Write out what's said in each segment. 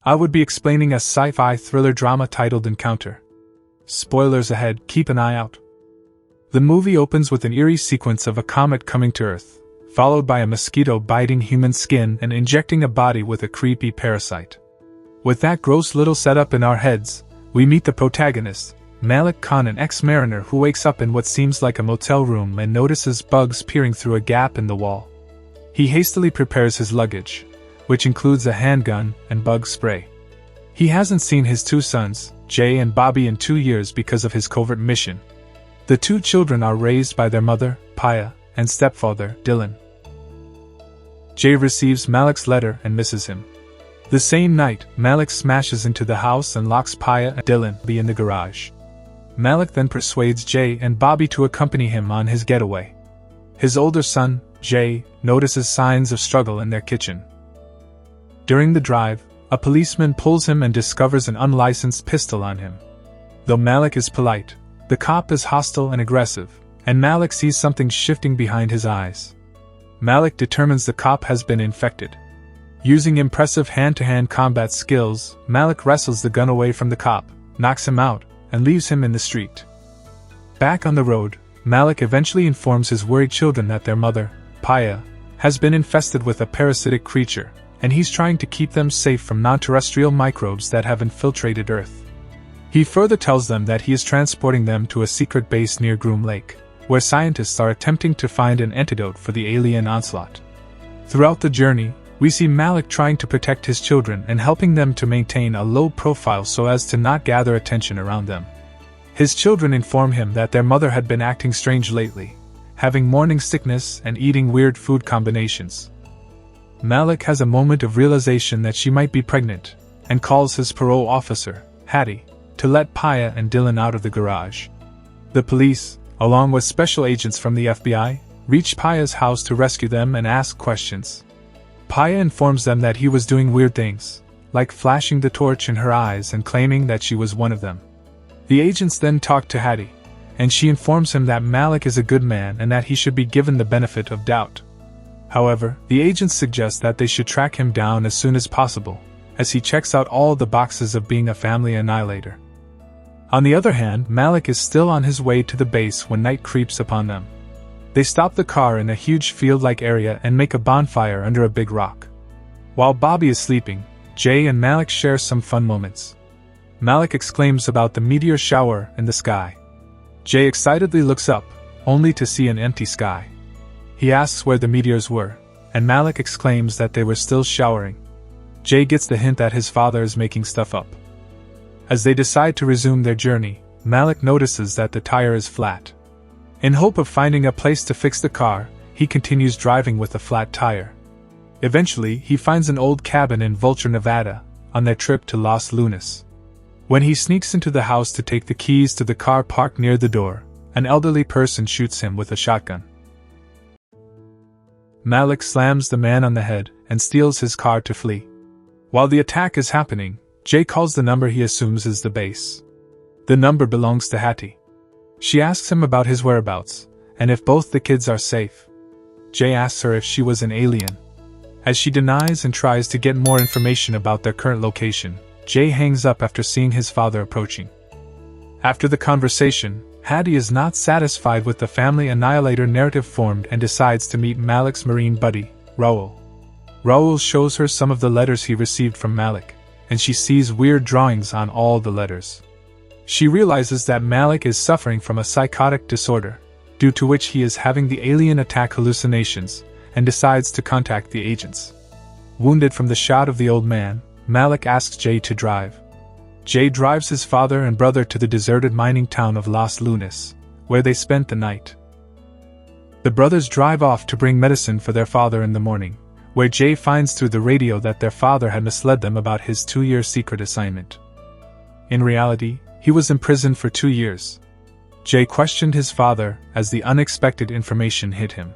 I would be explaining a sci-fi thriller drama titled Encounter. Spoilers ahead, keep an eye out. The movie opens with an eerie sequence of a comet coming to Earth, followed by a mosquito biting human skin and injecting a body with a creepy parasite. With that gross little setup in our heads, we meet the protagonist, Malik Khan, an ex-mariner who wakes up in what seems like a motel room and notices bugs peering through a gap in the wall. He hastily prepares his luggage, which includes a handgun and bug spray. He hasn't seen his two sons, Jay and Bobby, in 2 years because of his covert mission. The two children are raised by their mother, Paya, and stepfather, Dylan. Jay receives Malik's letter and misses him. The same night, Malik smashes into the house and locks Paya and Dylan in the garage. Malik then persuades Jay and Bobby to accompany him on his getaway. His older son, Jay, notices signs of struggle in their kitchen. During the drive, a policeman pulls him and discovers an unlicensed pistol on him. Though Malik is polite, the cop is hostile and aggressive, and Malik sees something shifting behind his eyes. Malik determines the cop has been infected. Using impressive hand-to-hand combat skills, Malik wrestles the gun away from the cop, knocks him out, and leaves him in the street. Back on the road, Malik eventually informs his worried children that their mother, Paya, has been infested with a parasitic creature, and he's trying to keep them safe from non-terrestrial microbes that have infiltrated Earth. He further tells them that he is transporting them to a secret base near Groom Lake, where scientists are attempting to find an antidote for the alien onslaught. Throughout the journey, we see Malik trying to protect his children and helping them to maintain a low profile so as to not gather attention around them. His children inform him that their mother had been acting strange lately, having morning sickness and eating weird food combinations. Malik has a moment of realization that she might be pregnant, and calls his parole officer, Hattie, to let Paya and Dylan out of the garage. The police, along with special agents from the FBI, reach Paya's house to rescue them and ask questions. Paya informs them that he was doing weird things, like flashing the torch in her eyes and claiming that she was one of them. The agents then talk to Hattie, and she informs him that Malik is a good man and that he should be given the benefit of doubt. However, the agents suggest that they should track him down as soon as possible, as he checks out all the boxes of being a family annihilator. On the other hand, Malik is still on his way to the base when night creeps upon them. They stop the car in a huge field-like area and make a bonfire under a big rock. While Bobby is sleeping, Jay and Malik share some fun moments. Malik exclaims about the meteor shower in the sky. Jay excitedly looks up, only to see an empty sky. He asks where the meteors were, and Malik exclaims that they were still showering. Jay gets the hint that his father is making stuff up. As they decide to resume their journey, Malik notices that the tire is flat. In hope of finding a place to fix the car, he continues driving with a flat tire. Eventually, he finds an old cabin in Vulture, Nevada, on their trip to Los Lunas. When he sneaks into the house to take the keys to the car parked near the door, an elderly person shoots him with a shotgun. Malik slams the man on the head and steals his car to flee. While the attack is happening, Jay calls the number he assumes is the base. The number belongs to Hattie. She asks him about his whereabouts, and if both the kids are safe. Jay asks her if she was an alien. As she denies and tries to get more information about their current location, Jay hangs up after seeing his father approaching. After the conversation, Hattie is not satisfied with the family annihilator narrative formed and decides to meet Malik's marine buddy, Raul. Raul shows her some of the letters he received from Malik, and she sees weird drawings on all the letters. She realizes that Malik is suffering from a psychotic disorder, due to which he is having the alien attack hallucinations, and decides to contact the agents. Wounded from the shot of the old man, Malik asks Jay to drive. Jay drives his father and brother to the deserted mining town of Los Lunas, where they spent the night. The brothers drive off to bring medicine for their father in the morning, where Jay finds through the radio that their father had misled them about his 2-year secret assignment. In reality, he was imprisoned for 2 years. Jay questioned his father as the unexpected information hit him.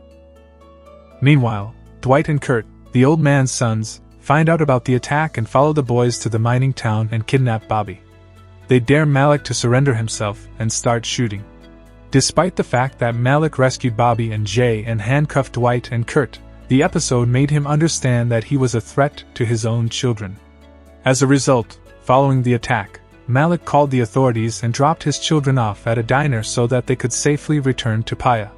Meanwhile, Dwight and Kurt, the old man's sons, find out about the attack and follow the boys to the mining town and kidnap Bobby. They dare Malik to surrender himself and start shooting. Despite the fact that Malik rescued Bobby and Jay and handcuffed Dwight and Kurt, the episode made him understand that he was a threat to his own children. As a result, following the attack, Malik called the authorities and dropped his children off at a diner so that they could safely return to Paya.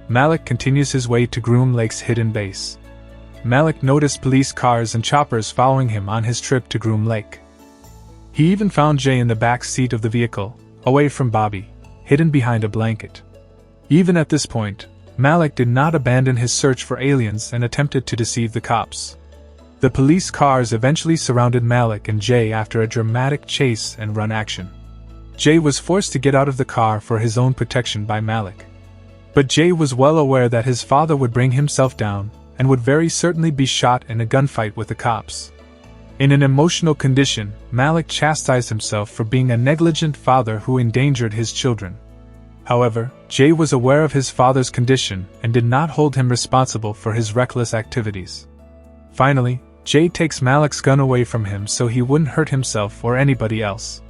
Malik continues his way to Groom Lake's hidden base. Malik noticed police cars and choppers following him on his trip to Groom Lake. He even found Jay in the back seat of the vehicle, away from Bobby, hidden behind a blanket. Even at this point, Malik did not abandon his search for aliens and attempted to deceive the cops. The police cars eventually surrounded Malik and Jay after a dramatic chase and run action. Jay was forced to get out of the car for his own protection by Malik. But Jay was well aware that his father would bring himself down and would very certainly be shot in a gunfight with the cops. In an emotional condition, Malik chastised himself for being a negligent father who endangered his children. However, Jay was aware of his father's condition and did not hold him responsible for his reckless activities. Finally, Jay takes Malik's gun away from him so he wouldn't hurt himself or anybody else.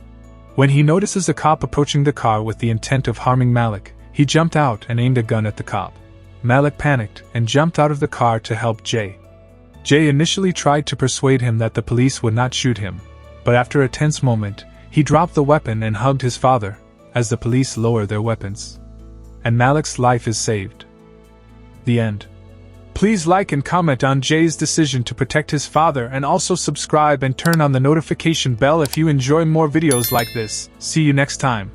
When he notices a cop approaching the car with the intent of harming Malik, he jumped out and aimed a gun at the cop. Malik panicked and jumped out of the car to help Jay. Jay initially tried to persuade him that the police would not shoot him, but after a tense moment, he dropped the weapon and hugged his father, as the police lower their weapons. And Malik's life is saved. The end. Please like and comment on Jay's decision to protect his father, and also subscribe and turn on the notification bell if you enjoy more videos like this. See you next time.